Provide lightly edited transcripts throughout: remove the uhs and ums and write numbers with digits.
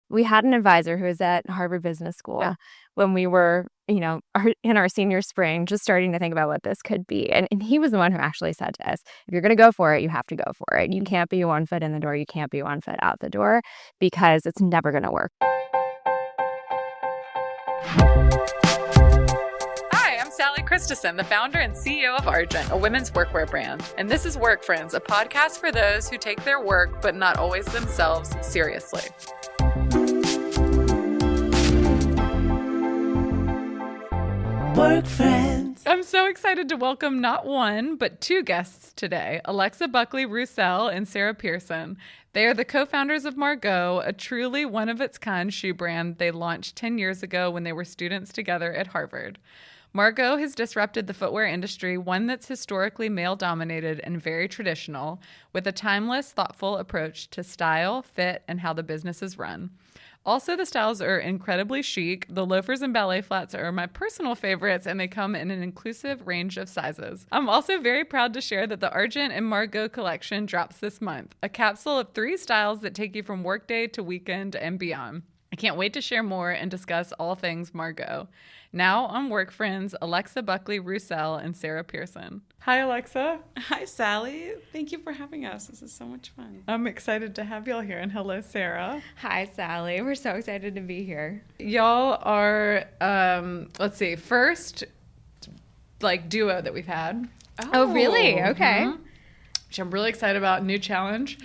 We had an advisor who was at Harvard Business School when we were, in our senior spring, just starting to think about what this could be. And he was the one who actually said to us, if you're going to go for it, you have to go for it. You can't be one foot in the door. You can't be one foot out the door because it's never going to work. Hi, I'm Sally Christensen, the founder and CEO of Argent, a women's workwear brand. And this is Work Friends, a podcast for those who take their work, but not always themselves, seriously. Work Friends. I'm so excited to welcome not one, but two guests today, Alexa Buckley Roussel and Sarah Pierson. They are the co-founders of Margaux, a truly one-of-its-kind shoe brand they launched 10 years ago when they were students together at Harvard. Margaux has disrupted the footwear industry, one that's historically male-dominated and very traditional, with a timeless, thoughtful approach to style, fit, and how the business is run. Also, the styles are incredibly chic. The loafers and ballet flats are my personal favorites, and they come in an inclusive range of sizes. I'm also very proud to share that the Argent and Margaux collection drops this month, a capsule of 3 styles that take you from workday to weekend and beyond. I can't wait to share more and discuss all things Margaux. Now on Work Friends, Alexa Buckley Roussel and Sarah Pierson. Hi, Alexa. Hi, Sally. Thank you for having us. This is so much fun. I'm excited to have y'all here. And hello, Sarah. Hi, Sally. We're so excited to be here. Y'all are, first, duo that we've had. Oh really? Okay. Mm-hmm. Which I'm really excited about. New challenge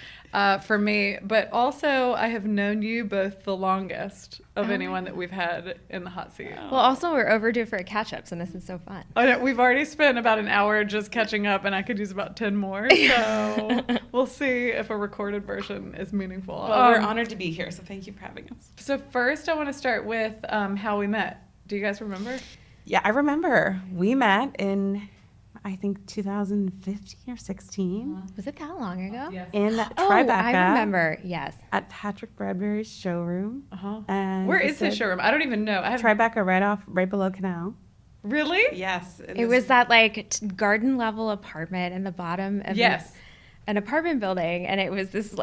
for me. But also, I have known you both the longest of anyone that we've had in the hot seat. Well, also, we're overdue for a catch-up, so this is so fun. I know, we've already spent about an hour just catching up, and I could use about 10 more. So we'll see if a recorded version is meaningful. Well, we're honored to be here, so thank you for having us. So first, I want to start with how we met. Do you guys remember? Yeah, I remember. We met in, I think, 2015 or 16. Was it that long ago? Yes. In Oh, Tribeca. I remember. Yes. At Patrick Bradbury's showroom. Uh-huh. And Where is his showroom? I don't even know. Tribeca, right below Canal. Really? Yes. It was that garden level apartment in the bottom of an apartment building, and it was this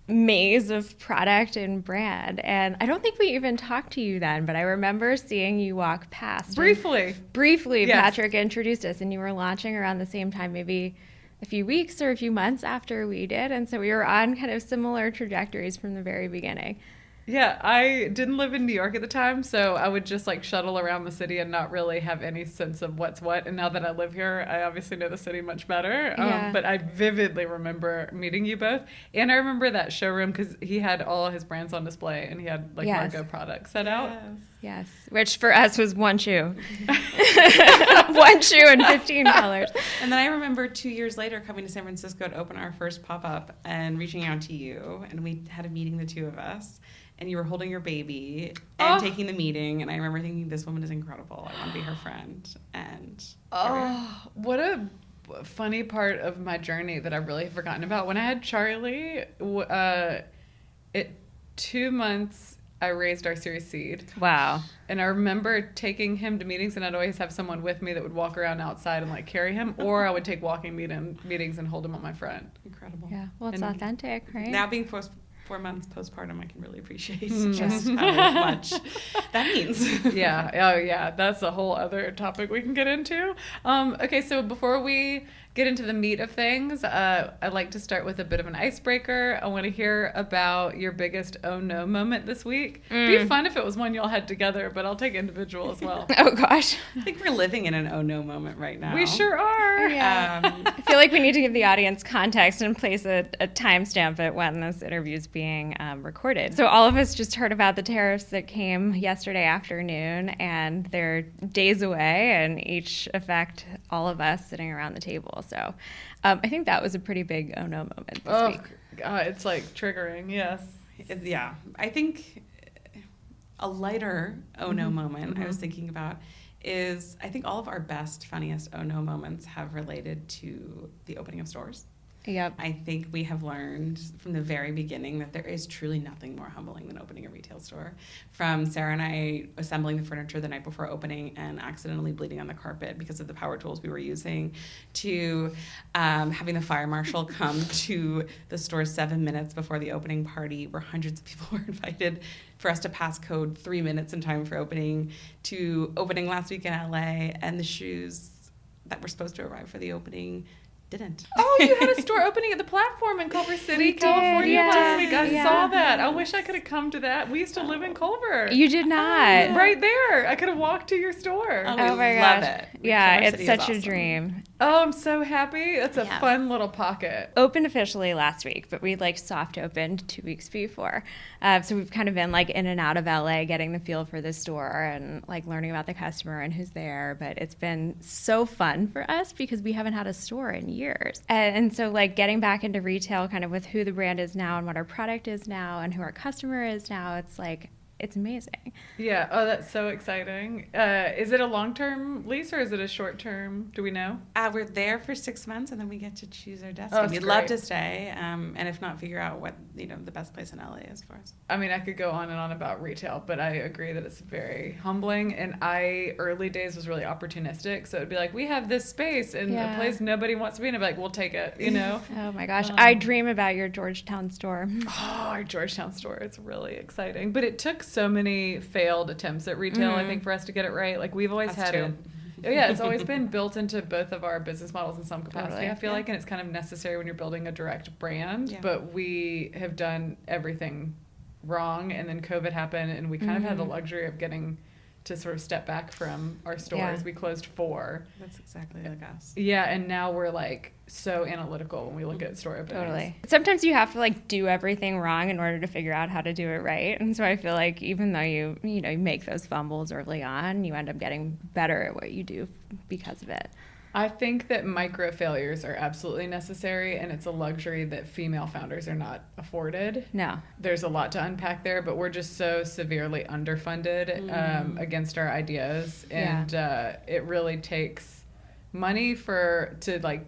maze of product and brand. And I don't think we even talked to you then, but I remember seeing you walk past. Briefly, yes. Patrick introduced us, and you were launching around the same time, maybe a few weeks or a few months after we did. And so we were on kind of similar trajectories from the very beginning. Yeah, I didn't live in New York at the time, so I would just shuttle around the city and not really have any sense of what's what. And now that I live here, I obviously know the city much better. But I vividly remember meeting you both. And I remember that showroom because he had all his brands on display, and he had Margaux products set out. Yes, which for us was one shoe. One shoe and 15 colors. And then I remember 2 years later coming to San Francisco to open our first pop-up and reaching out to you. And we had a meeting, the two of us. And you were holding your baby and taking the meeting. And I remember thinking, this woman is incredible. I want to be her friend. And what a funny part of my journey that I really have forgotten about. When I had Charlie, 2 months, I raised our series seed. Wow. And I remember taking him to meetings, and I'd always have someone with me that would walk around outside and carry him, or I would take walking meetings and hold him on my front. Incredible. Yeah, well, it's authentic, right? Now being 4 months postpartum, I can really appreciate just how much that means. Yeah. Oh, yeah. That's a whole other topic we can get into. Okay, so before we get into the meat of things, I'd like to start with a bit of an icebreaker. I want to hear about your biggest oh no moment this week. It'd be fun if it was one y'all had together, but I'll take individual as well. Oh, gosh. I think we're living in an oh no moment right now. We sure are. Yeah. I feel like we need to give the audience context and place a timestamp at when this interview is being recorded. So all of us just heard about the tariffs that came yesterday afternoon, and they're days away and each affect all of us sitting around the table. So I think that was a pretty big oh no moment this week. God, it's triggering, yes. Yeah. I think a lighter oh no moment I was thinking about is I think all of our best, funniest oh no moments have related to the opening of stores. Yep. I think we have learned from the very beginning that there is truly nothing more humbling than opening a retail store. From Sarah and I assembling the furniture the night before opening and accidentally bleeding on the carpet because of the power tools we were using, to having the fire marshal come to the store 7 minutes before the opening party where hundreds of people were invited for us to pass code 3 minutes in time for opening, to opening last week in LA and the shoes that were supposed to arrive for the opening didn't. Oh, you had a store opening at the platform in Culver City, We did, California yeah. last week. I Yeah. saw that. I wish I could have come to that. We used to live in Culver. You did not. Right there. I could have walked to your store. Oh, Oh we my love gosh. it. Yeah, Culver it's City is such a awesome. dream. Oh, I'm so happy. That's a Yes. fun little pocket. Opened officially last week, but we soft opened 2 weeks before. So we've kind of been in and out of LA, getting the feel for the store and learning about the customer and who's there. But it's been so fun for us because we haven't had a store in years. And so getting back into retail kind of with who the brand is now and what our product is now and who our customer is now, it's amazing. Yeah. Oh, that's so exciting. Is it a long-term lease or is it a short-term? Do we know? We're there for 6 months and then we get to choose our Oh, destiny. that's We'd love great. to stay, and if not, figure out what the best place in LA is for us. I mean, I could go on and on about retail, but I agree that it's very humbling. And early days was really opportunistic. So it'd be we have this space in a Yeah. place nobody wants to be in. I'd be we'll take it, Oh my gosh. I dream about your Georgetown store. Oh, our Georgetown store is really exciting. But it took so many failed attempts at retail, I think, for us to get it right. We've always Us had too. it. Oh, yeah, it's always been built into both of our business models in some capacity, Totally. I feel like, and it's kind of necessary when you're building a direct brand. Yeah. But we have done everything wrong, and then COVID happened, and we kind of had the luxury of getting to sort of step back from our stores. Yeah. We closed 4. That's exactly like us. Yeah, and now we're so analytical when we look at store openings. Totally. Sometimes you have to do everything wrong in order to figure out how to do it right. And so I feel even though you make those fumbles early on, you end up getting better at what you do because of it. I think that micro failures are absolutely necessary, and it's a luxury that female founders are not afforded. No. There's a lot to unpack there, but we're just so severely underfunded against our ideas, and it really takes money to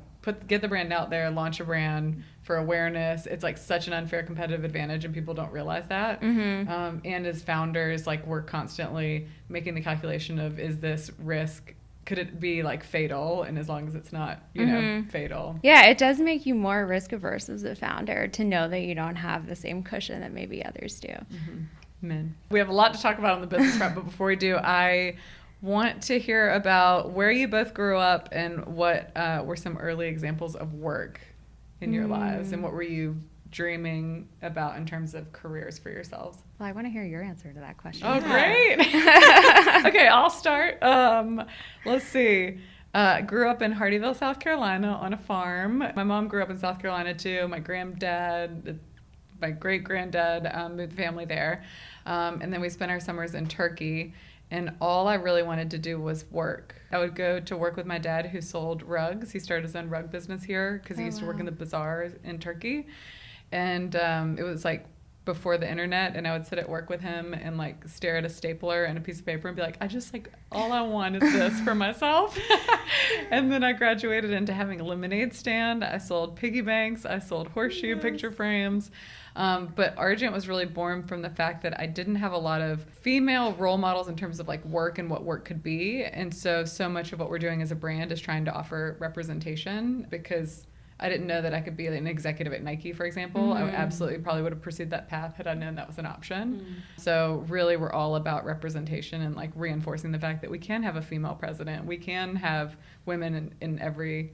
get the brand out there, launch a brand for awareness. It's such an unfair competitive advantage, and people don't realize that. Mm-hmm. And as founders, we're constantly making the calculation of, is this risk? Could it be fatal? And as long as it's not, fatal. Yeah, it does make you more risk averse as a founder to know that you don't have the same cushion that maybe others do. Men. We have a lot to talk about on the business front, but before we do, I want to hear about where you both grew up and what were some early examples of work in your lives, and what were you dreaming about in terms of careers for yourselves? Well, I want to hear your answer to that question. Oh, great. Okay, I'll start. Let's see. Grew up in Hardyville, South Carolina on a farm. My mom grew up in South Carolina too. My great-granddad moved the family there. And then we spent our summers in Turkey. And all I really wanted to do was work. I would go to work with my dad, who sold rugs. He started his own rug business here because he used to work in the bazaar in Turkey. And it was before the internet, and I would sit at work with him and stare at a stapler and a piece of paper and be all I want is this for myself. And then I graduated into having a lemonade stand. I sold piggy banks. I sold horseshoe picture frames. But Argent was really born from the fact that I didn't have a lot of female role models in terms of work and what work could be. And so much of what we're doing as a brand is trying to offer representation, because I didn't know that I could be an executive at Nike, for example. I absolutely probably would have pursued that path had I known that was an option. So really, we're all about representation and reinforcing the fact that we can have a female president. We can have women in every,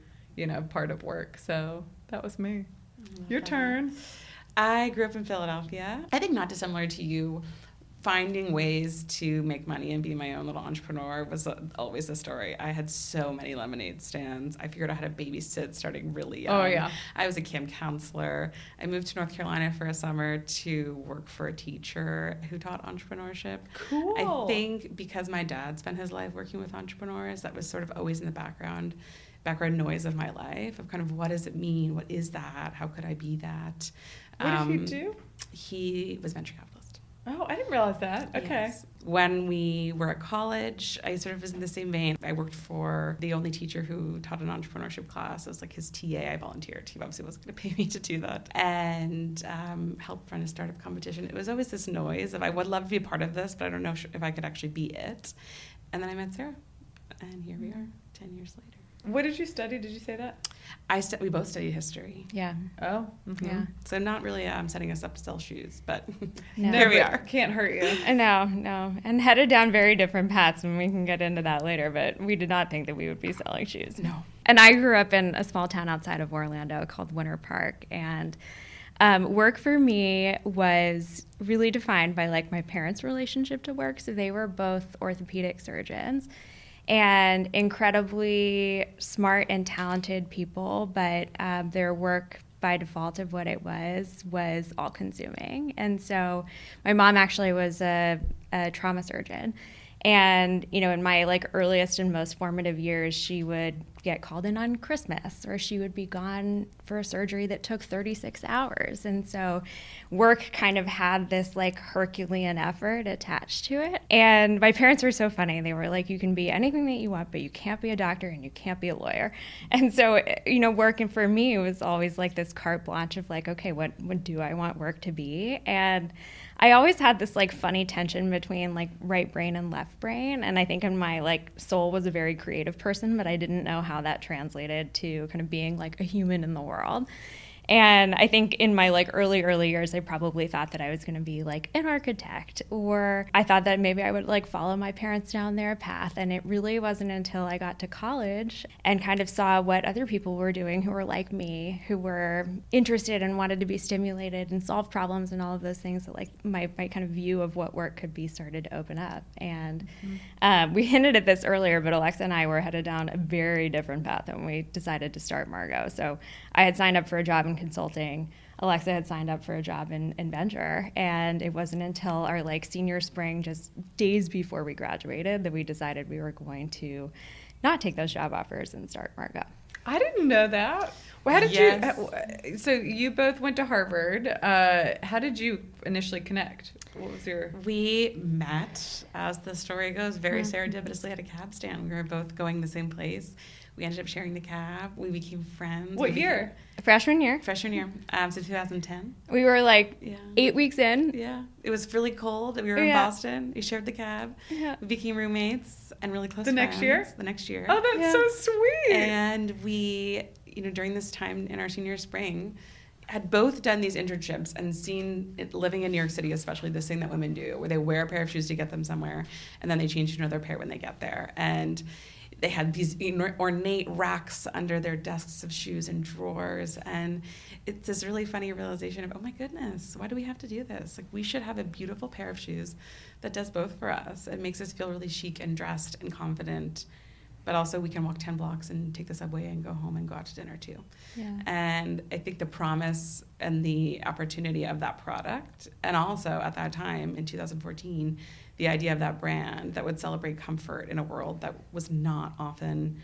part of work. So that was me. Your turn. I grew up in Philadelphia. I think not dissimilar to you, finding ways to make money and be my own little entrepreneur was always the story. I had so many lemonade stands. I figured out how to babysit starting really young. Oh, yeah. I was a camp counselor. I moved to North Carolina for a summer to work for a teacher who taught entrepreneurship. Cool. I think because my dad spent his life working with entrepreneurs, that was sort of always in the background noise of my life of kind of, what does it mean? What is that? How could I be that? What did he do? He was venture capitalist. Oh, I didn't realize that. Okay. Yes. When we were at college, I sort of was in the same vein. I worked for the only teacher who taught an entrepreneurship class. It was like his TA. I volunteered. He obviously wasn't going to pay me to do that. And helped run a startup competition. It was always this noise of I would love to be a part of this, but I don't know if I could actually be it. And then I met Sarah. And here we are 10 years later. What did you study? Did you say that? We both studied history. Yeah. Oh. Mm-hmm. Yeah. So not really setting us up to sell shoes, but No. here we are. Can't hurt you. No. And headed down very different paths, and we can get into that later, but we did not think that we would be selling shoes. No. And I grew up in a small town outside of Orlando called Winter Park, and work for me was really defined by like my parents' relationship to work. So they were both orthopedic surgeons and incredibly smart and talented people, but their work by default of what it was all consuming. And so my mom actually was a trauma surgeon. And, you know, in my like earliest and most formative years, she would get called in on Christmas, or she would be gone for a surgery that took 36 hours. And so work kind of had this like Herculean effort attached to it. And my parents were so funny. They were like, you can be anything that you want, but you can't be a doctor and you can't be a lawyer. And so, you know, working for me was always like this carte blanche of like, okay, what do I want work to be? And I always had this like funny tension between like right brain and left brain. And I think in my like soul was a very creative person, but I didn't know how that translated to kind of being like a human in the world. And I think in my like early years, I probably thought that I was going to be like an architect, or I thought that maybe I would like follow my parents down their path. And it really wasn't until I got to college and kind of saw what other people were doing who were like me, who were interested and wanted to be stimulated and solve problems and all of those things, that like my kind of view of what work could be started to open up. And we hinted at this earlier, but Alexa and I were headed down a very different path when we decided to start Margaux. So I had signed up for a job in consulting. Alexa had signed up for a job in venture, and it wasn't until our like senior spring, just days before we graduated, that we decided we were going to not take those job offers and start Margaux. I didn't know that. Well, how did Yes. so you both went to Harvard. How did you initially connect? What was your... We met, as the story goes, very serendipitously at a cab stand. We were both going the same place. We ended up sharing the cab. We became friends. What year? Freshman year. Freshman year, so 2010. We were like Yeah. 8 weeks in. Yeah. It was really cold. We were in Yeah. Boston. We shared the cab. Yeah. We became roommates and really close The friends. next year? The next year. Oh, that's Yeah. so sweet. And we, you know, during this time in our senior spring, had both done these internships and seen it, living in New York City, especially this thing that women do, where they wear a pair of shoes to get them somewhere, and then they change to another pair when they get there. And they had these ornate racks under their desks of shoes and drawers. And it's this really funny realization of, oh my goodness, why do we have to do this? Like, we should have a beautiful pair of shoes that does both for us. It makes us feel really chic and dressed and confident, but also we can walk 10 blocks and take the subway and go home and go out to dinner too. Yeah. And I think the promise and the opportunity of that product, and also at that time in 2014, the idea of that brand that would celebrate comfort in a world that was not often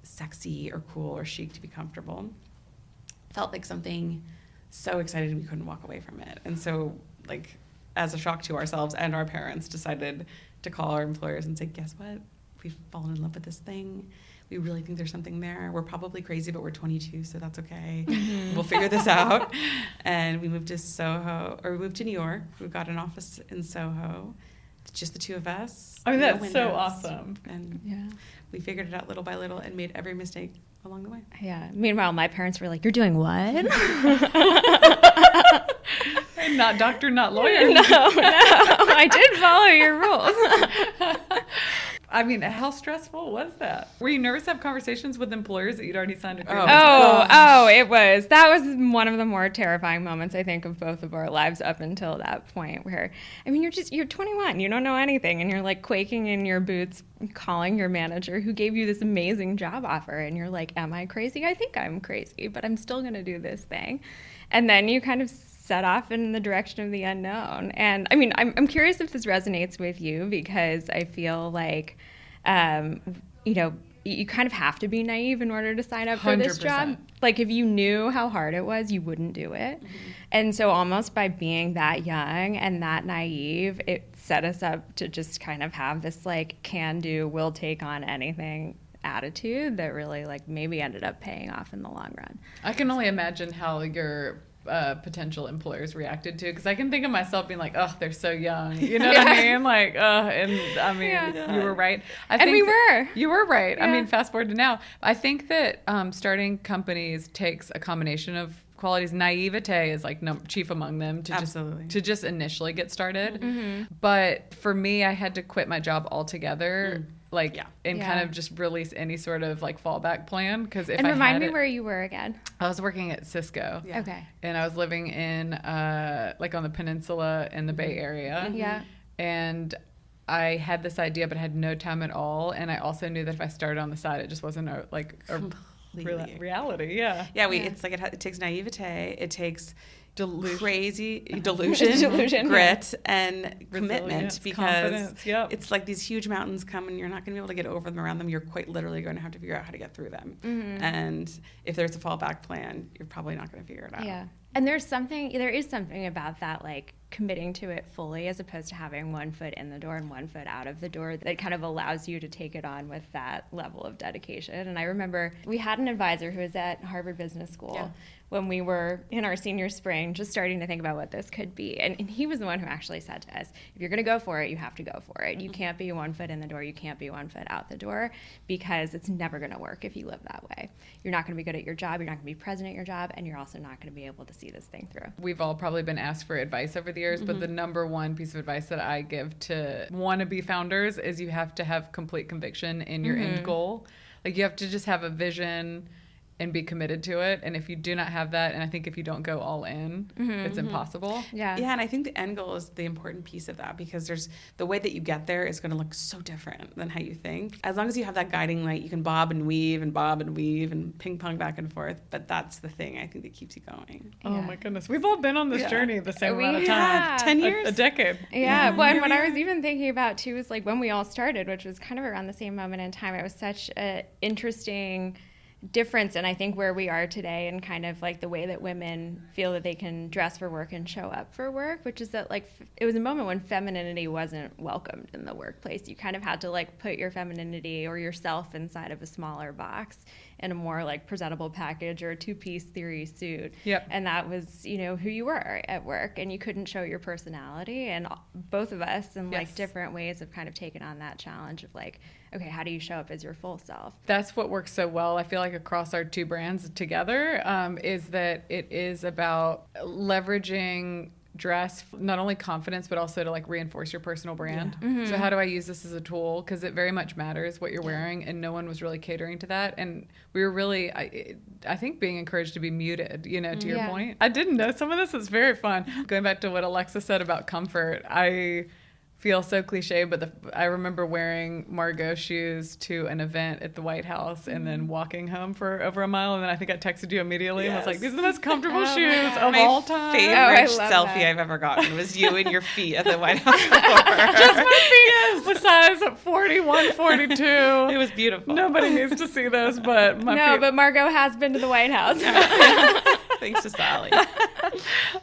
sexy or cool or chic to be comfortable, felt like something so excited we couldn't walk away from it. And so, like, as a shock to ourselves and our parents, decided to call our employers and say, guess what? We've fallen in love with this thing. We really think there's something there. We're probably crazy, but we're 22, so that's okay. We'll figure this out. And we moved to New York. We got an office in Soho. It's just the two of us. I mean, no that's so windows. awesome. And Yeah. we figured it out little by little and made every mistake along the way. Yeah. Meanwhile, my parents were like, "You're doing what?" And not doctor, not lawyer. No, I did follow your rules. I mean, how stressful was that? Were you nervous to have conversations with employers that you'd already signed agreements? That was one of the more terrifying moments, I think, of both of our lives up until that point, where, I mean, you're 21, you don't know anything, and you're like quaking in your boots, calling your manager who gave you this amazing job offer, and you're like, am I crazy? I think I'm crazy, but I'm still going to do this thing. And then you kind of set off in the direction of the unknown. And I mean, I'm curious if this resonates with you, because I feel like, you know, you kind of have to be naive in order to sign up for this 100%. job. Like if you knew how hard it was, you wouldn't do it. And so almost by being that young and that naive, it set us up to just kind of have this like can do, will take on anything attitude that really like maybe ended up paying off in the long run. I can only imagine how your potential employers reacted to, because I can think of myself being like, oh, they're so young, you know what I mean? Like, and I mean, you were right. We were. You were right. Yeah. I mean, fast forward to now. I think that starting companies takes a combination of qualities. Naivete is like chief among them to just initially get started. But for me, I had to quit my job altogether. And kind of just release any sort of like fallback plan, because if and I remind had me where you were again. I was working at Cisco. Yeah. Okay. And I was living in like on the peninsula in the Bay Area. Yeah. And I had this idea, but I had no time at all. And I also knew that if I started on the side, it just wasn't a reality. Yeah. Yeah. It's like it takes naivete. It takes crazy delusion, grit, and commitment, because it's like these huge mountains come and you're not going to be able to get over them around them. You're quite literally going to have to figure out how to get through them. And if there's a fallback plan, you're probably not going to figure it out. Yeah. And there is something about that, like committing to it fully as opposed to having one foot in the door and one foot out of the door, that kind of allows you to take it on with that level of dedication. And I remember we had an advisor who was at Harvard Business School when we were in our senior spring, just starting to think about what this could be. And he was the one who actually said to us, if you're going to go for it, you have to go for it. You can't be one foot in the door. You can't be one foot out the door, because it's never going to work if you live that way. You're not going to be good at your job. You're not going to be present at your job. And you're also not going to be able to see this thing through. We've all probably been asked for advice over the years, but the number one piece of advice that I give to wannabe founders is you have to have complete conviction in your end goal. Like you have to just have a vision and be committed to it. And if you do not have that, and I think if you don't go all in, it's impossible. Yeah. Yeah, and I think the end goal is the important piece of that, because there's the way that you get there is going to look so different than how you think. As long as you have that guiding light, you can bob and weave and ping pong back and forth. But that's the thing I think that keeps you going. Oh my goodness. We've all been on this journey the same amount of time. have. 10 years? A decade. Yeah. Well, and what I was even thinking about too is like when we all started, which was kind of around the same moment in time, it was such an interesting difference, and I think where we are today, and kind of like the way that women feel that they can dress for work and show up for work, which is that like it was a moment when femininity wasn't welcomed in the workplace. You kind of had to like put your femininity or yourself inside of a smaller box in a more like presentable package or a two-piece theory suit. Yep. And that was, who you were at work, and you couldn't show your personality. And both of us in like different ways have kind of taken on that challenge of like, okay, how do you show up as your full self? That's what works so well, I feel like, across our two brands together, is that it is about leveraging dress, not only confidence, but also to like reinforce your personal brand. So how do I use this as a tool? Because it very much matters what you're wearing, and no one was really catering to that. And we were really, I think, being encouraged to be muted, to your point. I didn't know. Some of this is very fun. Going back to what Alexa said about comfort, I feel so cliche, but I remember wearing Margaux shoes to an event at the White House and then walking home for over a mile. And then I think I texted you immediately and was like, these are the most comfortable shoes of all time. My favorite selfie I've ever gotten was you and your feet at the White House floor. Just my feet was size 41, 42. It was beautiful. Nobody needs to see those, but my feet. But Margaux has been to the White House. Thanks to Sally.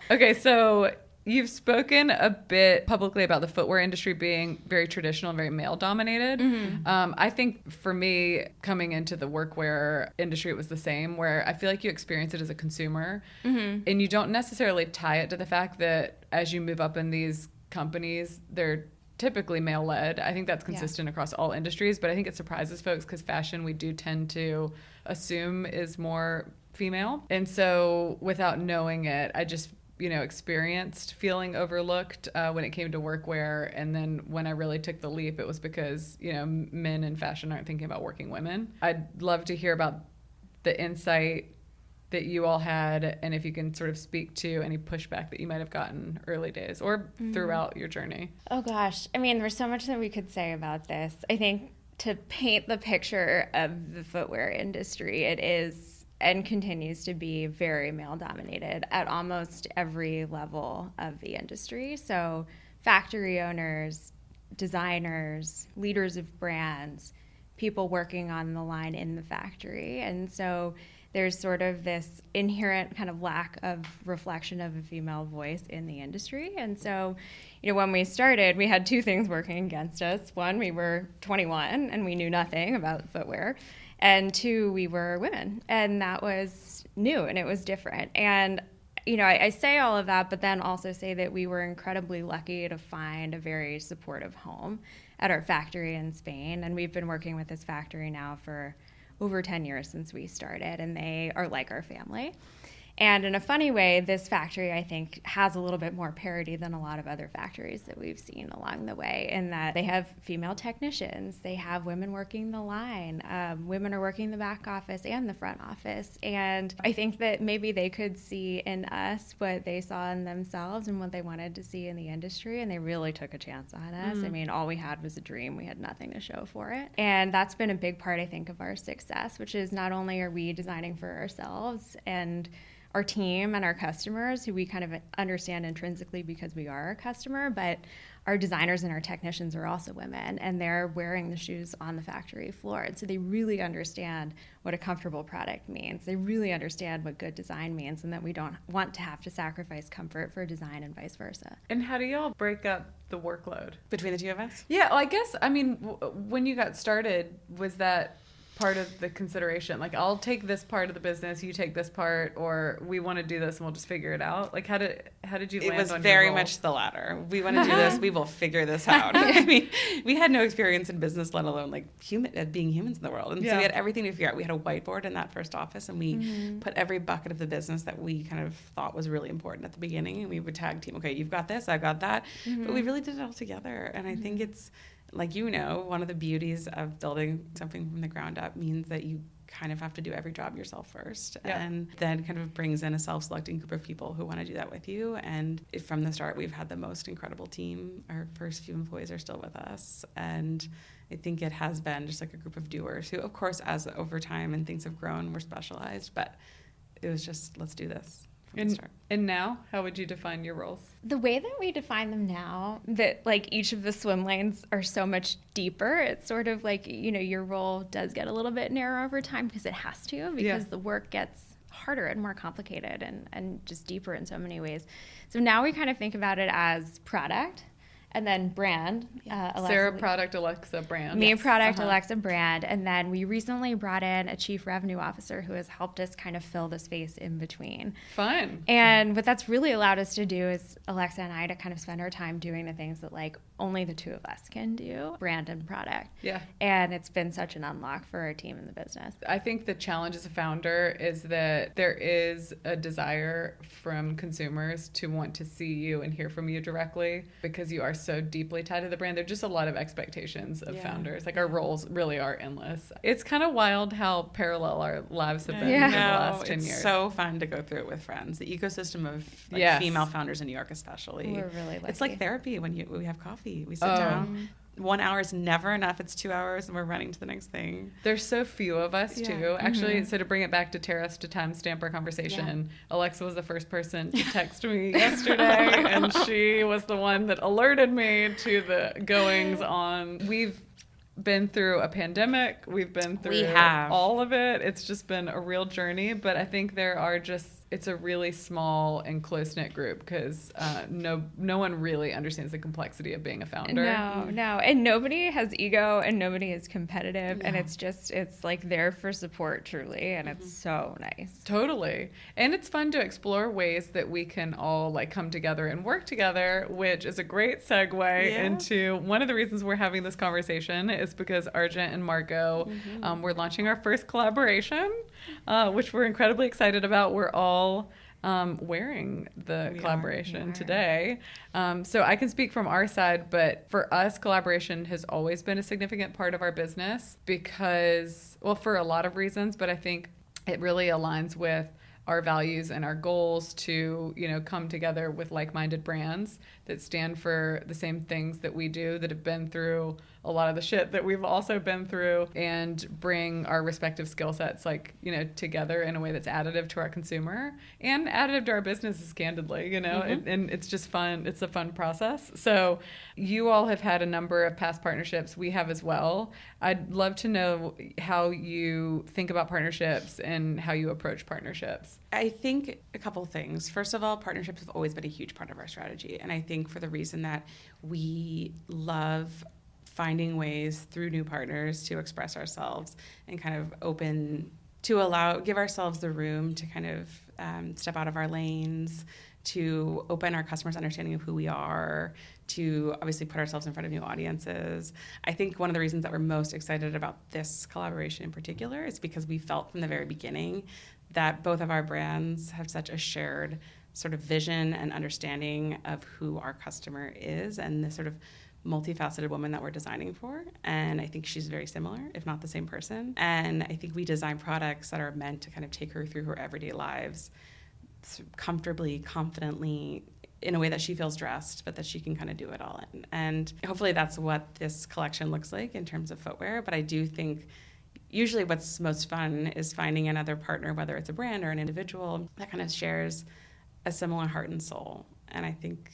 Okay, so you've spoken a bit publicly about the footwear industry being very traditional and very male dominated. I think for me, coming into the workwear industry, it was the same, where I feel like you experience it as a consumer, and you don't necessarily tie it to the fact that as you move up in these companies, they're typically male-led. I think that's consistent across all industries, but I think it surprises folks because fashion, we do tend to assume, is more female. And so without knowing it, I just experienced feeling overlooked when it came to workwear. And then when I really took the leap, it was because, men in fashion aren't thinking about working women. I'd love to hear about the insight that you all had, and if you can sort of speak to any pushback that you might have gotten early days or throughout your journey. Oh gosh. I mean, there's so much that we could say about this. I think to paint the picture of the footwear industry, it is and continues to be very male dominated at almost every level of the industry. So factory owners, designers, leaders of brands, people working on the line in the factory. And so there's sort of this inherent kind of lack of reflection of a female voice in the industry. And so, when we started, we had two things working against us. One, we were 21 and we knew nothing about footwear. And two, we were women. And that was new and it was different. And I say all of that, but then also say that we were incredibly lucky to find a very supportive home at our factory in Spain. And we've been working with this factory now for over 10 years since we started, and they are like our family. And in a funny way, this factory, I think, has a little bit more parity than a lot of other factories that we've seen along the way, in that they have female technicians, they have women working the line, women are working the back office and the front office. And I think that maybe they could see in us what they saw in themselves and what they wanted to see in the industry, and they really took a chance on us. I mean, all we had was a dream. We had nothing to show for it. And that's been a big part, I think, of our success, which is not only are we designing for ourselves and our team and our customers, who we kind of understand intrinsically because we are a customer, but our designers and our technicians are also women, and they're wearing the shoes on the factory floor. And so they really understand what a comfortable product means. They really understand what good design means, and that we don't want to have to sacrifice comfort for design and vice versa. And how do y'all break up the workload? Between the two of us? Yeah, well, I guess, when you got started, was that part of the consideration? Like, I'll take this part of the business, you take this part, or we want to do this and we'll just figure it out? Like, how did you land on your role? It was very much the latter. We want to do this, we will figure this out. I mean, we had no experience in business, let alone being humans in the world. And so we had everything to figure out. We had a whiteboard in that first office, and we put every bucket of the business that we kind of thought was really important at the beginning, and we would tag team, okay, you've got this, I've got that. But we really did it all together. And I think it's, one of the beauties of building something from the ground up means that you kind of have to do every job yourself first. Yeah. And then kind of brings in a self-selecting group of people who want to do that with you. And from the start, we've had the most incredible team. Our first few employees are still with us. And I think it has been just like a group of doers who, of course, as over time and things have grown, we're specialized. But it was just, let's do this. And now, how would you define your roles? The way that we define them now, that each of the swim lanes are so much deeper, it's sort of like, your role does get a little bit narrower over time because it has to, because the work gets harder and more complicated and just deeper in so many ways. So now we kind of think about it as product. And then brand. Sarah, product, Alexa, brand. Me, product, Alexa, brand. And then we recently brought in a chief revenue officer who has helped us kind of fill the space in between. Fun. And what that's really allowed us to do is Alexa and I to kind of spend our time doing the things that only the two of us can do, brand and product. Yeah. And it's been such an unlock for our team in the business. I think the challenge as a founder is that there is a desire from consumers to want to see you and hear from you directly, because you are so deeply tied to the brand. There are just a lot of expectations of founders. Our roles really are endless. It's kind of wild how parallel our lives have been for the last 10 years. It's so fun to go through it with friends. The ecosystem of female founders in New York especially. We're really lucky. It's like therapy when we have coffee. We sit down. 1 hour is never enough. It's 2 hours and we're running to the next thing. There's so few of us too. Actually, so to bring it back to tariffs, to timestamp our conversation, Alexa was the first person to text me yesterday, and she was the one that alerted me to the goings on. We've been through a pandemic. We've been through all of it. It's just been a real journey, but I think it's a really small and close-knit group because no one really understands the complexity of being a founder. No. And nobody has ego and nobody is competitive. No. And it's there for support, truly. And it's so nice. Totally. And it's fun to explore ways that we can all come together and work together, which is a great segue into one of the reasons we're having this conversation is because Argent and Margaux, we're launching our first collaboration, which we're incredibly excited about. We're all wearing the collaboration today. So I can speak from our side, but for us, collaboration has always been a significant part of our business because, for a lot of reasons, but I think it really aligns with our values and our goals to, come together with like-minded brands that stand for the same things that we do, that have been through a lot of the shit that we've also been through and bring our respective skill sets, like, you know, together in a way that's additive to our consumer and additive to our businesses, candidly, you know, and it's just fun. It's a fun process. So you all have had a number of past partnerships. We have as well. I'd love to know how you think about partnerships and how you approach partnerships. I think a couple things. First of all, partnerships have always been a huge part of our strategy. And I think for the reason that we love finding ways through new partners to express ourselves and kind of give ourselves the room to kind of step out of our lanes, to open our customers' understanding of who we are, to obviously put ourselves in front of new audiences. I think one of the reasons that we're most excited about this collaboration in particular is because we felt from the very beginning that both of our brands have such a shared sort of vision and understanding of who our customer is and the sort of multifaceted woman that we're designing for. And I think she's very similar, if not the same person. And I think we design products that are meant to kind of take her through her everyday lives comfortably, confidently, in a way that she feels dressed, but that she can kind of do it all in. And hopefully that's what this collection looks like in terms of footwear. But I do think usually what's most fun is finding another partner, whether it's a brand or an individual, that kind of shares a similar heart and soul. And I think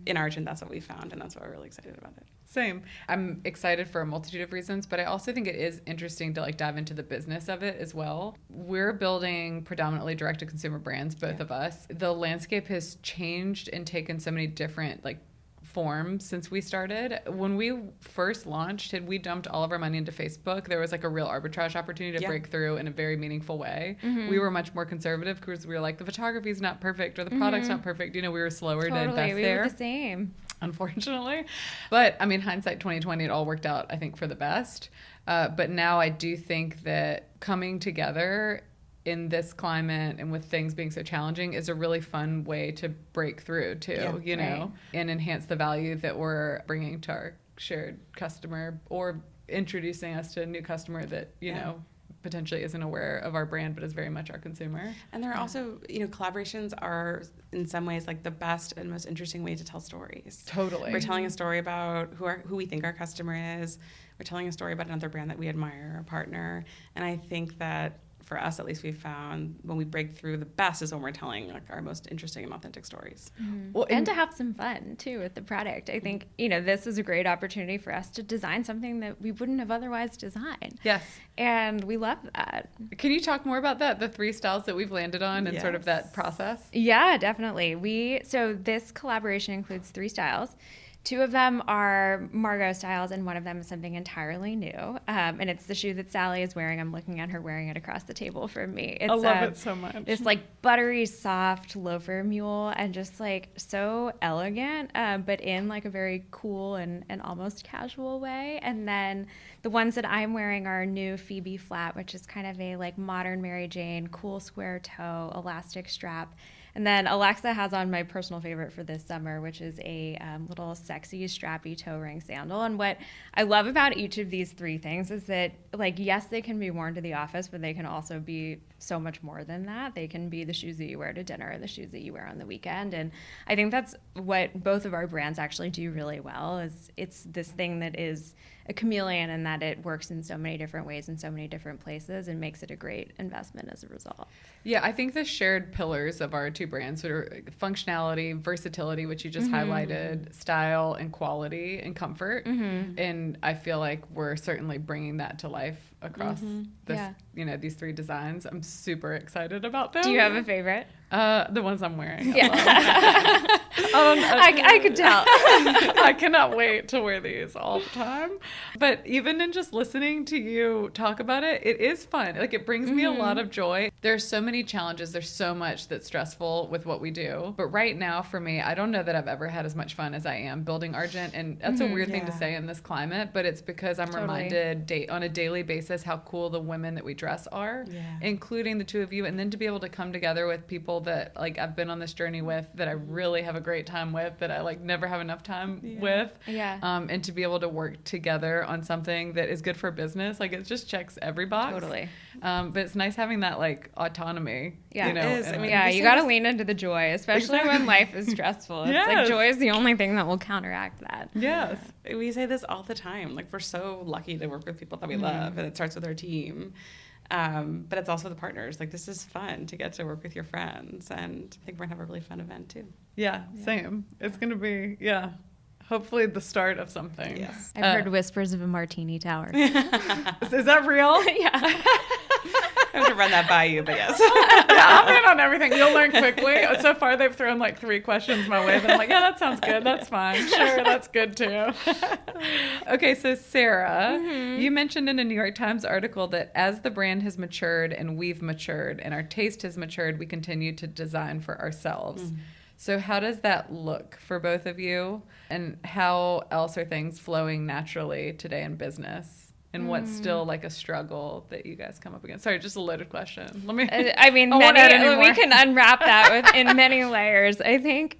in Argent, that's what we found, and that's why we're really excited about it. Same. I'm excited for a multitude of reasons, but I also think it is interesting to like dive into the business of it as well. We're building predominantly direct-to-consumer brands, both of us. The landscape has changed and taken so many different like forms since we started. When we first launched, had we dumped all of our money into Facebook, there was like a real arbitrage opportunity to break through in a very meaningful way. We were much more conservative because we were like, the photography is not perfect or the product's not perfect. You know, we were slower to invest we there. Were the same. Unfortunately. But I mean, hindsight 2020, it all worked out, I think, for the best. But now I do think that coming together in this climate and with things being so challenging is a really fun way to break through too, you know, and enhance the value that we're bringing to our shared customer or introducing us to a new customer that, you know, potentially isn't aware of our brand, but is very much our consumer. And there are also, you know, collaborations are in some ways like the best and most interesting way to tell stories. Totally. We're telling a story about who we think our customer is. We're telling a story about another brand that we admire, a partner. And I think that for us, at least, we've found when we break through, the best is when we're telling like our most interesting and authentic stories. Well, and to have some fun too with the product. I think, you know, this is a great opportunity for us to design something that we wouldn't have otherwise designed. Yes. And we love that. Can you talk more about that, the 3 styles that we've landed on and sort of that process? Yeah, definitely. So this collaboration includes 3 styles. 2 of them are Margaux styles, and one of them is something entirely new. And it's the shoe that Sally is wearing. I'm looking at her wearing it across the table from me. It's, I love it so much. This like buttery, soft loafer mule, and just like so elegant, but in like a very cool and almost casual way. And then the ones that I'm wearing are new Phoebe flat, which is kind of a like modern Mary Jane, cool square toe, elastic strap. And then Alexa has on my personal favorite for this summer, which is a little sexy strappy toe ring sandal. And what I love about each of these 3 things is that, like, yes, they can be worn to the office, but they can also be so much more than that. They can be the shoes that you wear to dinner or the shoes that you wear on the weekend. And I think that's what both of our brands actually do really well, is it's this thing that is a chameleon and that it works in so many different ways in so many different places and makes it a great investment as a result. Yeah, I think the shared pillars of our 2 brands are functionality, versatility, which you just highlighted, style and quality and comfort. And I feel like we're certainly bringing that to life across this, you know, these 3 designs. I'm super excited about them. Do you have a favorite? The ones I'm wearing. Yeah. I could tell. I cannot wait to wear these all the time. But even in just listening to you talk about it, it is fun. Like, it brings me a lot of joy. There's so many challenges. There's so much that's stressful with what we do. But right now, for me, I don't know that I've ever had as much fun as I am building Argent. And that's a weird thing to say in this climate, but it's because I'm reminded on a daily basis how cool the women that we dress are, including the 2 of you. And then to be able to come together with people people that like I've been on this journey with that I really have a great time with, that I like never have enough time with. Yeah. And to be able to work together on something that is good for business, like it just checks every box. Totally. But it's nice having that like autonomy. Yeah, you know, it is. and, I mean, Yeah, we you say got to this- lean into the joy, especially when life is stressful. It's like Yes. joy is the only thing that will counteract that. yes. We say this all the time. Like, we're so lucky to work with people that we love, and it starts with our team. But it's also the partners. Like, this is fun to get to work with your friends, and I think we're gonna have a really fun event too. Yeah, same. It's going to be, hopefully the start of something. Yes. I've heard whispers of a martini tower. Is that real? Yeah. I have to run that by you, but yes. Yeah, I'm in on everything. You'll learn quickly. So far, they've thrown like 3 questions my way. But I'm like, yeah, that sounds good. That's fine. Sure, that's good too. Okay, so Sarah, you mentioned in a New York Times article that as the brand has matured and we've matured and our taste has matured, we continue to design for ourselves. So how does that look for both of you? And how else are things flowing naturally today in business? And what's still like a struggle that you guys come up against? Sorry, just a loaded question. Let me. I mean, I won't add any we more. can unwrap that in many layers. I think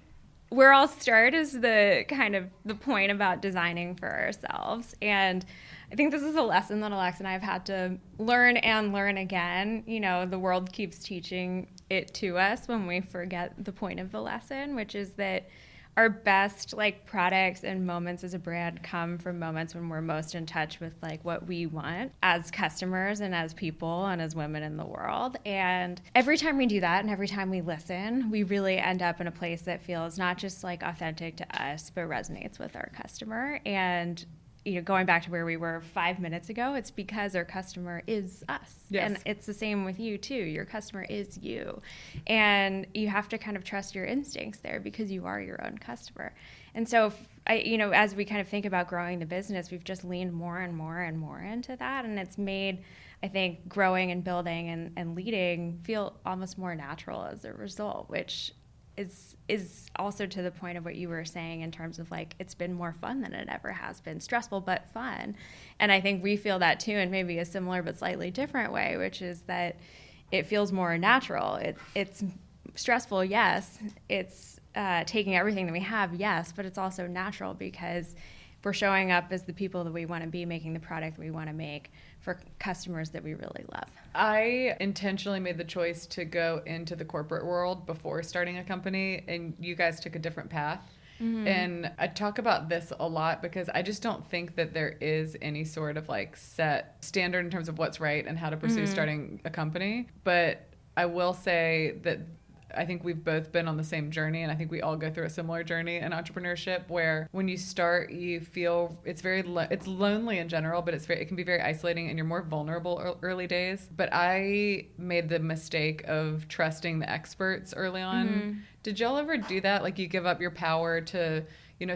where I'll start is the kind of the point about designing for ourselves. And I think this is a lesson that Alexa and I have had to learn and learn again. You know, the world keeps teaching it to us when we forget the point of the lesson, which is that our best like products and moments as a brand come from moments when we're most in touch with like what we want as customers and as people and as women in the world. And every time we do that and every time we listen, we really end up in a place that feels not just like authentic to us, but resonates with our customer. And you know, going back to where we were 5 minutes ago, it's because our customer is us. Yes. And it's the same with you too. Your customer is you. And you have to kind of trust your instincts there because you are your own customer. And so, as we kind of think about growing the business, we've just leaned more and more and more into that. And it's made, I think, growing and building and leading feel almost more natural as a result, which is also to the point of what you were saying in terms of like it's been more fun than it ever has been. Stressful but fun. And I think we feel that too in maybe a similar but slightly different way, which is that it feels more natural. It's stressful, yes. It's taking everything that we have, yes, but it's also natural because we're showing up as the people that we want to be, making the product that we want to make for customers that we really love. I intentionally made the choice to go into the corporate world before starting a company, and you guys took a different path. And I talk about this a lot because I just don't think that there is any sort of like set standard in terms of what's right and how to pursue starting a company. But I will say that I think we've both been on the same journey, and I think we all go through a similar journey in entrepreneurship where when you start, you feel it's it's lonely in general, but it can be very isolating and you're more vulnerable early days. But I made the mistake of trusting the experts early on. Did y'all ever do that? Like you give up your power to,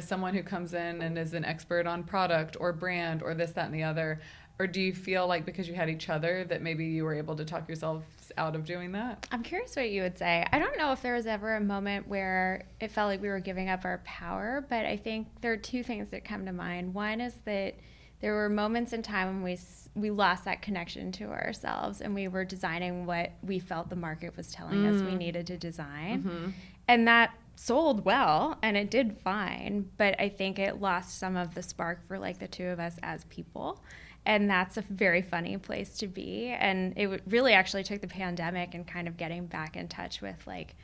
someone who comes in and is an expert on product or brand or this, that, and the other? Or do you feel like because you had each other that maybe you were able to talk yourselves out of doing that? I'm curious what you would say. I don't know if there was ever a moment where it felt like we were giving up our power, but I think there are 2 things that come to mind. One is that there were moments in time when we lost that connection to ourselves and we were designing what we felt the market was telling us we needed to design. And that sold well and it did fine, but I think it lost some of the spark for like the 2 of us as people. And that's a very funny place to be. And it really actually took the pandemic and kind of getting back in touch with like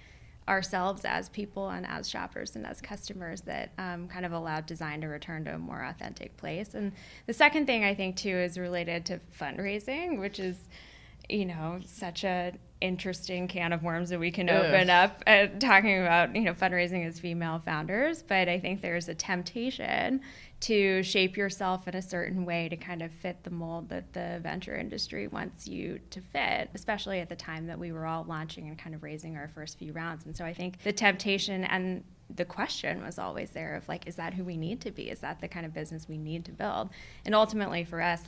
ourselves as people and as shoppers and as customers that kind of allowed design to return to a more authentic place. And the second thing I think too is related to fundraising, which is, such a interesting can of worms that we can open up talking about, fundraising as female founders. But I think there's a temptation to shape yourself in a certain way to kind of fit the mold that the venture industry wants you to fit, especially at the time that we were all launching and kind of raising our first few rounds. And so I think the temptation and the question was always there of like, is that who we need to be? Is that the kind of business we need to build? And ultimately for us,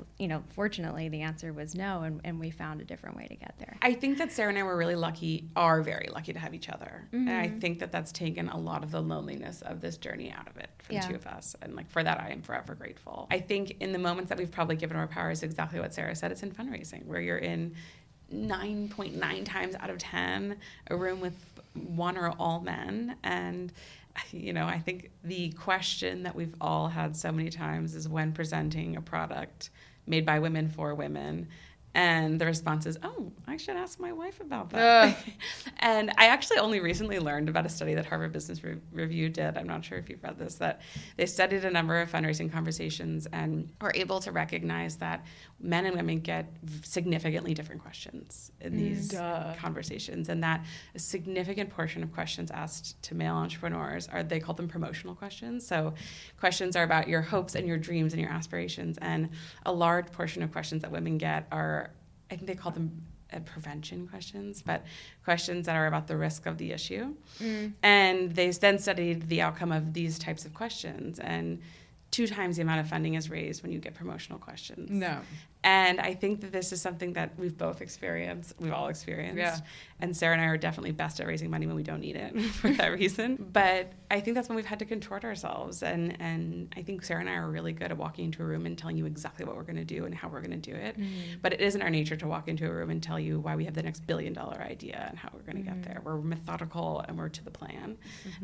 fortunately the answer was no, and we found a different way to get there. I think that Sarah and I were really are very lucky to have each other. And I think that that's taken a lot of the loneliness of this journey out of it for the 2 of us. And like for that, I am forever grateful. I think in the moments that we've probably given our power is exactly what Sarah said. It's in fundraising where you're in 9.9 times out of 10 a room with one or all men. And I think the question that we've all had so many times is when presenting a product made by women for women, and the response is, oh, I should ask my wife about that. And I actually only recently learned about a study that Harvard Business Review did. I'm not sure if you've read this, that they studied a number of fundraising conversations and were able to recognize that men and women get significantly different questions in these conversations, and that a significant portion of questions asked to male entrepreneurs they call them promotional questions. So questions are about your hopes and your dreams and your aspirations, and a large portion of questions that women get are, I think they call them prevention questions, but questions that are about the risk of the issue. And they then studied the outcome of these types of questions, and 2 times the amount of funding is raised when you get promotional questions. No. And I think that this is something that we've all experienced. Yeah. And Sarah and I are definitely best at raising money when we don't need it for that reason. But I think that's when we've had to contort ourselves. And I think Sarah and I are really good at walking into a room and telling you exactly what we're going to do and how we're going to do it. But it isn't our nature to walk into a room and tell you why we have the next $1 billion idea and how we're going to get there. We're methodical and we're to the plan.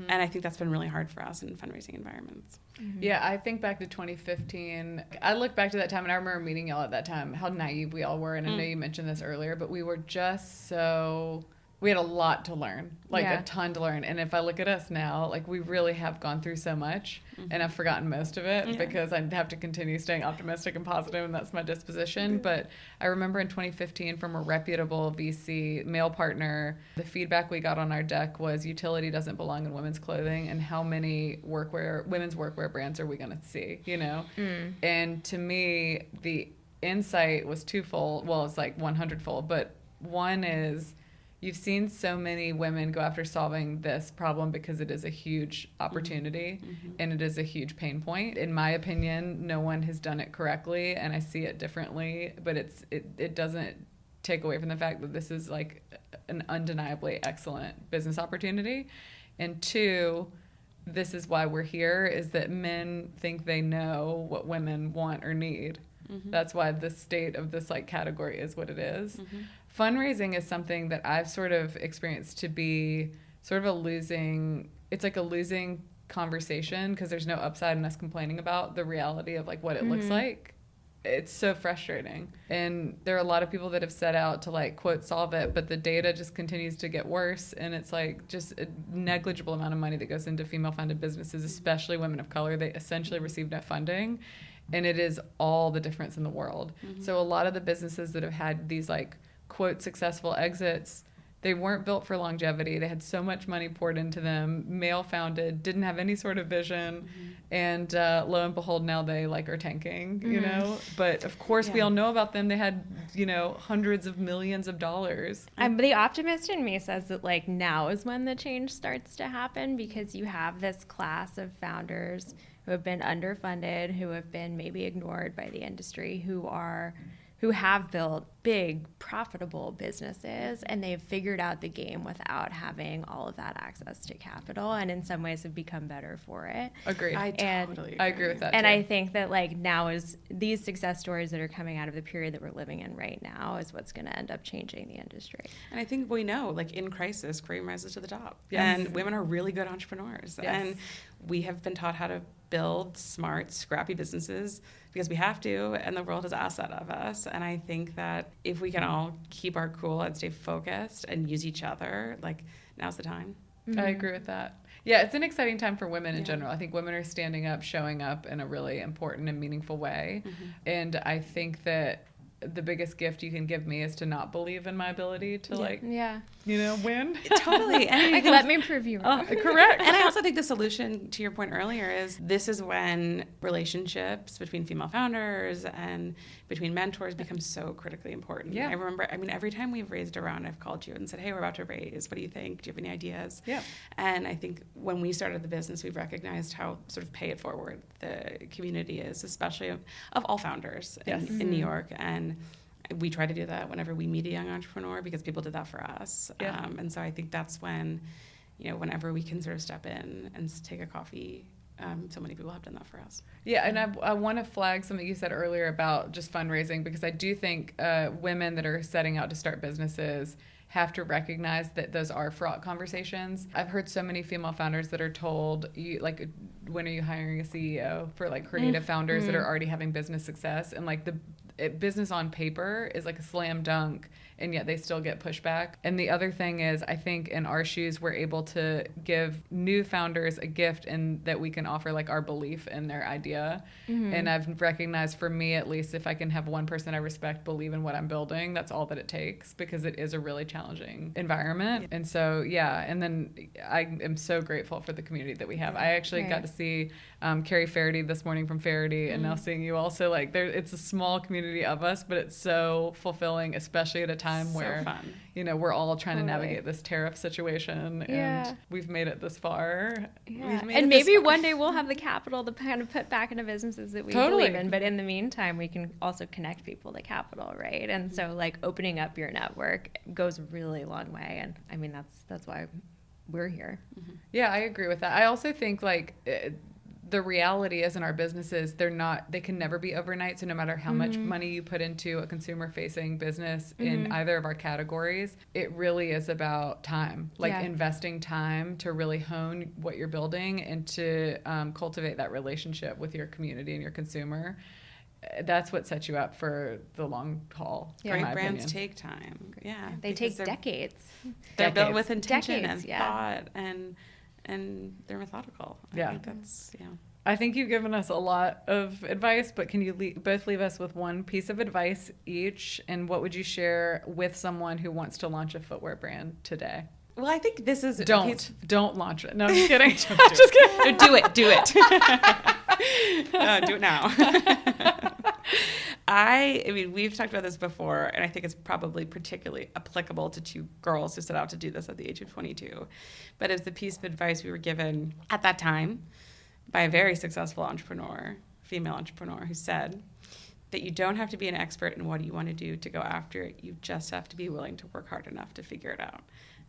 And I think that's been really hard for us in fundraising environments. Yeah, I think back to 2015. I look back to that time, and I remember meeting y'all at that time, how naive we all were. And I know you mentioned this earlier, but we were just we had a lot to learn, a ton to learn. And if I look at us now, we really have gone through so much, and I've forgotten most of it because I have to continue staying optimistic and positive, and that's my disposition. But I remember in 2015 from a reputable VC male partner, the feedback we got on our deck was utility doesn't belong in women's clothing, and how many women's workwear brands are we going to see, And to me, the insight was twofold. Well, it's 100-fold, but one is, you've seen so many women go after solving this problem because it is a huge opportunity and it is a huge pain point. In my opinion, no one has done it correctly, and I see it differently, but it doesn't take away from the fact that this is an undeniably excellent business opportunity. And 2, this is why we're here, is that men think they know what women want or need. That's why the state of this category is what it is. Fundraising is something that I've sort of experienced to be sort of a losing conversation, because there's no upside in us complaining about the reality of what it looks like. It's so frustrating. And there are a lot of people that have set out to quote solve it, but the data just continues to get worse, and it's just a negligible amount of money that goes into female funded businesses, especially women of color. They essentially receive no funding, and it is all the difference in the world. So a lot of the businesses that have had these quote successful exits, they weren't built for longevity. They had so much money poured into them, male founded, didn't have any sort of vision, and lo and behold, now they are tanking, But of course, we all know about them. They had hundreds of millions of dollars. The optimist in me says that now is when the change starts to happen, because you have this class of founders who have been underfunded, who have been maybe ignored by the industry, who have built big, profitable businesses, and they've figured out the game without having all of that access to capital, and in some ways have become better for it. Agreed. I totally agree. I agree with that, And too. I think that now is these success stories that are coming out of the period that we're living in right now is what's going to end up changing the industry. And I think we know, in crisis, cream rises to the top. Yes. And women are really good entrepreneurs. Yes. And we have been taught how to build smart, scrappy businesses because we have to, and the world has asked that of us. And I think that if we can all keep our cool and stay focused and use each other, now's the time. I agree with that. Yeah, it's an exciting time for women in general. I think women are standing up, showing up in a really important and meaningful way. And I think that the biggest gift you can give me is to not believe in my ability to win. Totally. And let me prove you wrong. Correct. And I also think the solution to your point earlier is this is when relationships between female founders and between mentors become so critically important. Yeah. I remember, every time we've raised a round, I've called you and said, hey, we're about to raise. What do you think? Do you have any ideas? Yeah. And I think when we started the business, we've recognized how sort of pay it forward the community is, especially of all founders in New York. And we try to do that whenever we meet a young entrepreneur because people did that for us. Yeah. And so I think that's when, whenever we can sort of step in and take a coffee so many people have done that for us. Yeah, and I want to flag something you said earlier about just fundraising, because I do think women that are setting out to start businesses have to recognize that those are fraught conversations. I've heard so many female founders that are told, like, when are you hiring a CEO for like creative founders that are already having business success, and like business on paper is like a slam dunk, and yet they still get pushback. And the other thing is, I think in our shoes, we're able to give new founders a gift in that we can offer like our belief in their idea. And I've recognized, for me at least, if I can have one person I respect believe in what I'm building, that's all that it takes, because it is a really challenging environment. Yeah. And so, yeah, and then I am so grateful for the community that we have. I actually got to see Carrie Faraday this morning from Faraday, and now seeing you also, like, it's a small community of us, but it's so fulfilling, especially at a time where fun. You know, we're all trying to navigate this tariff situation, and we've made it this far. Yeah. And maybe one day we'll have the capital to kind of put back into businesses that we believe in, but in the meantime we can also connect people to capital, right? And so like opening up your network goes a really long way, and I mean that's why we're here. Yeah, I agree with that. I also think like the reality is, in our businesses, they can never be overnight. So no matter how much money you put into a consumer facing business in either of our categories, it really is about time, like investing time to really hone what you're building and to cultivate that relationship with your community and your consumer. That's what sets you up for the long haul. Great brands take time. Yeah. They take decades. They're built with intention and thought, and they're methodical. I think that's, I think you've given us a lot of advice, but can you both leave us with one piece of advice each? And what would you share with someone who wants to launch a footwear brand today? Well, I think this is... Don't launch it. No, I'm just kidding. Just kidding. Do it. Do it now. I mean, we've talked about this before, and I think it's probably particularly applicable to two girls who set out to do this at the age of 22. But it's the piece of advice we were given at that time by a very successful entrepreneur, female entrepreneur, who said that you don't have to be an expert in what you want to do to go after it. You just have to be willing to work hard enough to figure it out.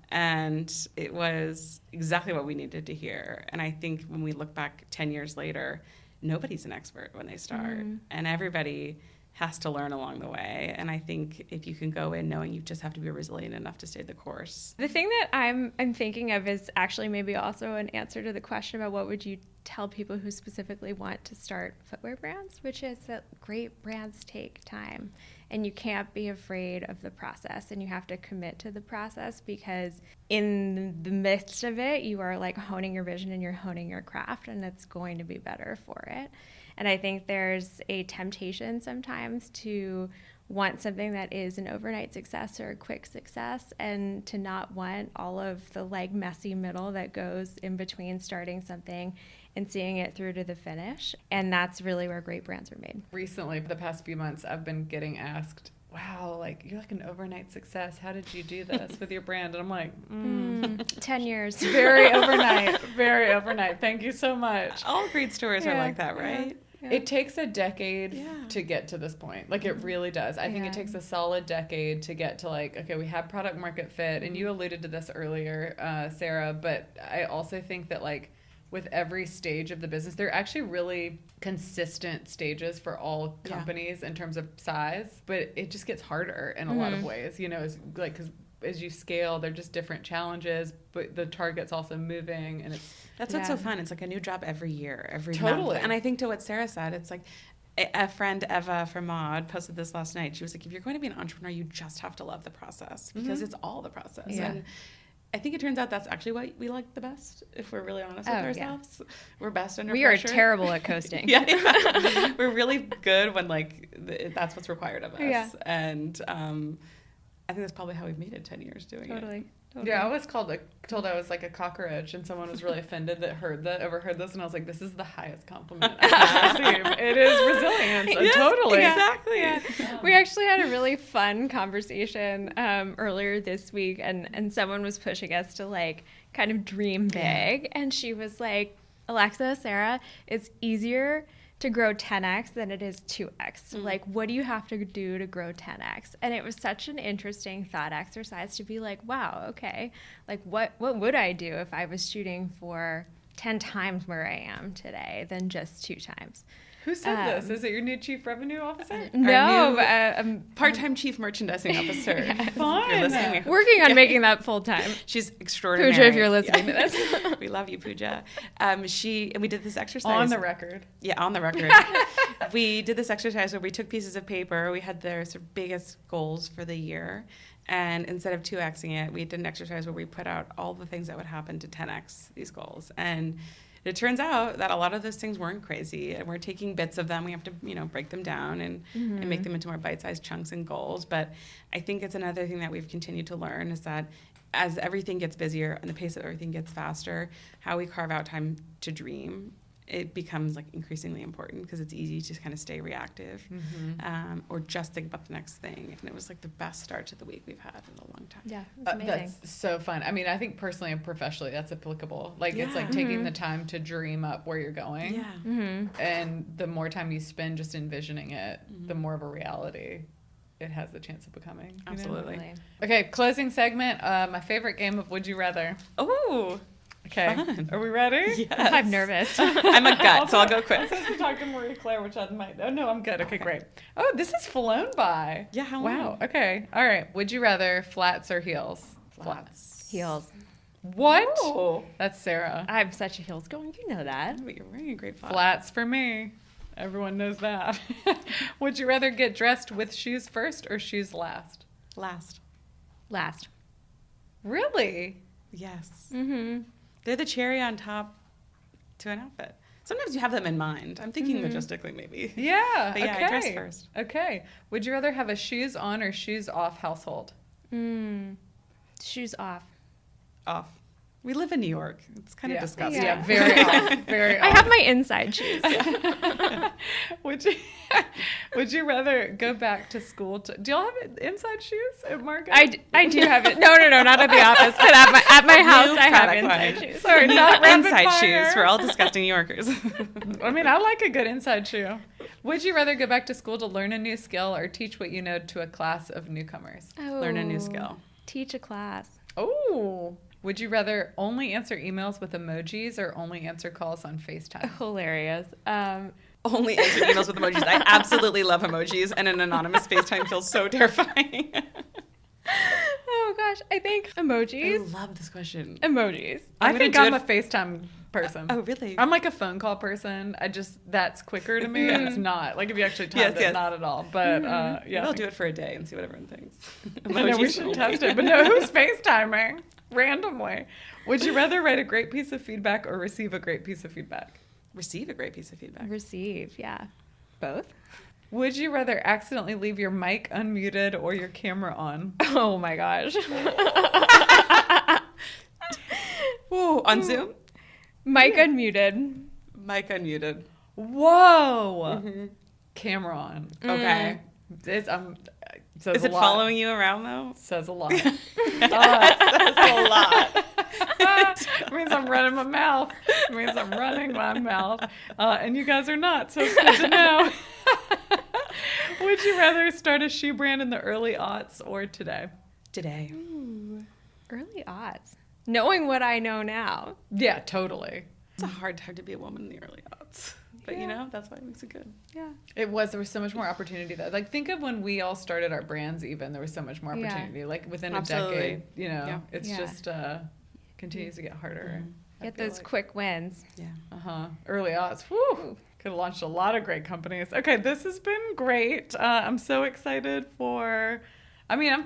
And it was exactly what we needed to hear. And I think when we look back 10 years later, nobody's an expert when they start, and everybody has to learn along the way. And I think if you can go in knowing you just have to be resilient enough to stay the course. The thing that I'm thinking of is actually maybe also an answer to the question about what would you tell people who specifically want to start footwear brands, which is that great brands take time, and you can't be afraid of the process, and you have to commit to the process, because in the midst of it, you are like honing your vision and you're honing your craft, and it's going to be better for it. And I think there's a temptation sometimes to want something that is an overnight success or a quick success, and to not want all of the like messy middle that goes in between starting something and seeing it through to the finish. And that's really where great brands are made. Recently, for the past few months, I've been getting asked, wow, like, you're like an overnight success. How did you do this with your brand? And I'm like, 10 years. Very overnight. Very overnight. Thank you so much. All great stories are like that, right? Yeah. It takes a decade to get to this point. Like, it really does. I think it takes a solid decade to get to, like, okay, we have product market fit. And you alluded to this earlier, Sarah, but I also think that, like, with every stage of the business, there are actually really consistent stages for all companies in terms of size, but it just gets harder in a lot of ways, you know, it's like, because as you scale, they're just different challenges, but the target's also moving, and that's what's so fun. It's like a new job every year, every month. And I think to what Sarah said, it's like a friend, Eva from Mod, posted this last night. She was like, if you're going to be an entrepreneur, you just have to love the process, because it's all the process. And I think it turns out that's actually what we like the best, if we're really honest with ourselves. We're best under pressure. We are terrible at coasting. We're really good when, like, that's what's required of us. Yeah. And I think that's probably how we've made it 10 years doing it. Totally. Yeah, I was told I was like a cockroach, and someone was really offended that overheard this, and I was like, this is the highest compliment I can receive. It is resilience. Yes, totally. Exactly. Yeah. We actually had a really fun conversation earlier this week, and someone was pushing us to, like, kind of dream big, and she was like, Alexa, Sarah, it's easier to grow 10x than it is 2x. Like, what do you have to do to grow 10x? And it was such an interesting thought exercise to be like, wow, okay, like what would I do if I was shooting for 10 times where I am today than just 2 times. Who said this? Is it your new chief revenue officer? No, Part-time chief merchandising officer. Fun. You're listening. working on making that full time. She's extraordinary. Pooja, if you're listening to this. We love you, Pooja. And we did this exercise. On the record. Yeah, on the record. We did this exercise where we took pieces of paper. We had their sort of biggest goals for the year. And instead of 2xing it, we did an exercise where we put out all the things that would happen to 10x these goals. And it turns out that a lot of those things weren't crazy, and we're taking bits of them. We have to, break them down and make them into more bite-sized chunks and goals. But I think it's another thing that we've continued to learn is that as everything gets busier and the pace of everything gets faster, how we carve out time to dream, it becomes like increasingly important because it's easy to kind of stay reactive or just think about the next thing. And it was like the best start to the week we've had in a long time. Yeah, it's amazing. That's so fun. I mean, I think personally and professionally that's applicable. Like it's like taking the time to dream up where you're going. Yeah. And the more time you spend just envisioning it, the more of a reality it has the chance of becoming. Absolutely. Okay, closing segment. My favorite game of Would You Rather. Oh, okay. fun. Are we ready? Yes. I'm nervous. I'm a gut, so I'll go quick. I was supposed to talk to Marie Claire, which I might. Oh, no, I'm good. Okay, great. Oh, this has flown by. Yeah, how Wow. long? Okay. All right. Would you rather flats or heels? Flats. Heels. What? Oh. That's Sarah. I have such a heels going. You know that. But you're wearing a great flat. Flats for me. Everyone knows that. Would you rather get dressed with shoes first or shoes last? Last. Last. Really? Yes. Mm-hmm. They're the cherry on top to an outfit. Sometimes you have them in mind. I'm thinking logistically maybe. Yeah. But yeah, okay. I dress first. Okay. Would you rather have a shoes on or shoes off household? Shoes off. Off. We live in New York. It's kind of disgusting. Yeah, very off. Very off. I have my inside shoes. Would you rather go back to school? Do y'all have inside shoes at Margaux? I do have it. No, not at the office, but at my house I have product inside line. shoes. Sorry, not rapid Inside fire. shoes for all disgusting New Yorkers. I mean, I like a good inside shoe. Would you rather go back to school to learn a new skill or teach what you know to a class of newcomers? Learn a new skill. Teach a class. Oh. Would you rather only answer emails with emojis or only answer calls on FaceTime? Hilarious. Only answer emails with emojis. I absolutely love emojis, and an anonymous FaceTime feels so terrifying. Oh gosh, I think emojis. I love this question. Emojis. I think I'm a FaceTime person. Oh, really? I'm like a phone call person. That's quicker to me, and it's not. Like if you actually type it, not at all. But yeah. We'll do it for a day and see what everyone thinks. I know we should test it. But no, who's FaceTiming? Randomly. Would you rather write a great piece of feedback or receive a great piece of feedback? Receive a great piece of feedback. Receive, yeah. Both. Would you rather accidentally leave your mic unmuted or your camera on? Oh my gosh. Ooh, on Zoom? Mic unmuted. Mic unmuted. Whoa. Camera on. Okay. It's Is it following you around though? Says a lot. Says a lot. It means I'm running my mouth. It means I'm running my mouth. And you guys are not, so it's good to know. Would you rather start a shoe brand in the early aughts or today? Today. Ooh, early aughts. Knowing what I know now. Yeah, totally. It's a hard time to be a woman in the early aughts. But that's why it makes it good. Yeah. It was. There was so much more opportunity though. Like think of when we all started our brands even. There was so much more opportunity. Like within a decade, it's just continues to get harder. Get those quick wins. Yeah. Early aughts. Whew. Could have launched a lot of great companies. Okay, this has been great. I'm so excited I'm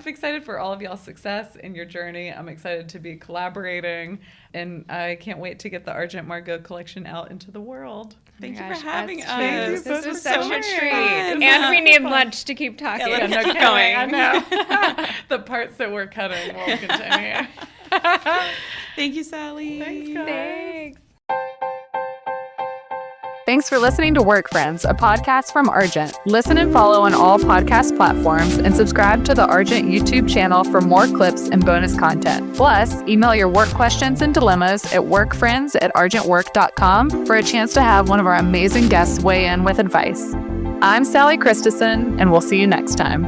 excited for all of y'all's success in your journey. I'm excited to be collaborating, and I can't wait to get the Argent Margaux collection out into the world. Thank you for having us. Thank you This so was such a much. treat. Isn't And that we need fun? lunch to keep talking. Yeah, let's keep going. going. I know. The parts that we're cutting will continue. Thank you, Sally. Thanks, guys. Thanks. Thanks for listening to Work Friends, a podcast from Argent. Listen and follow on all podcast platforms and subscribe to the Argent YouTube channel for more clips and bonus content. Plus, email your work questions and dilemmas at workfriends@argentwork.com for a chance to have one of our amazing guests weigh in with advice. I'm Sally Christensen, and we'll see you next time.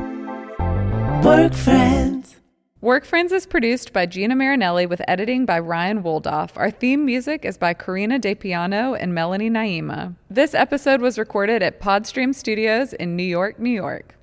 Work Friends. Work Friends is produced by Gina Marinelli with editing by Ryan Woldoff. Our theme music is by Karina DePiano and Melanie Naima. This episode was recorded at Podstream Studios in New York, New York.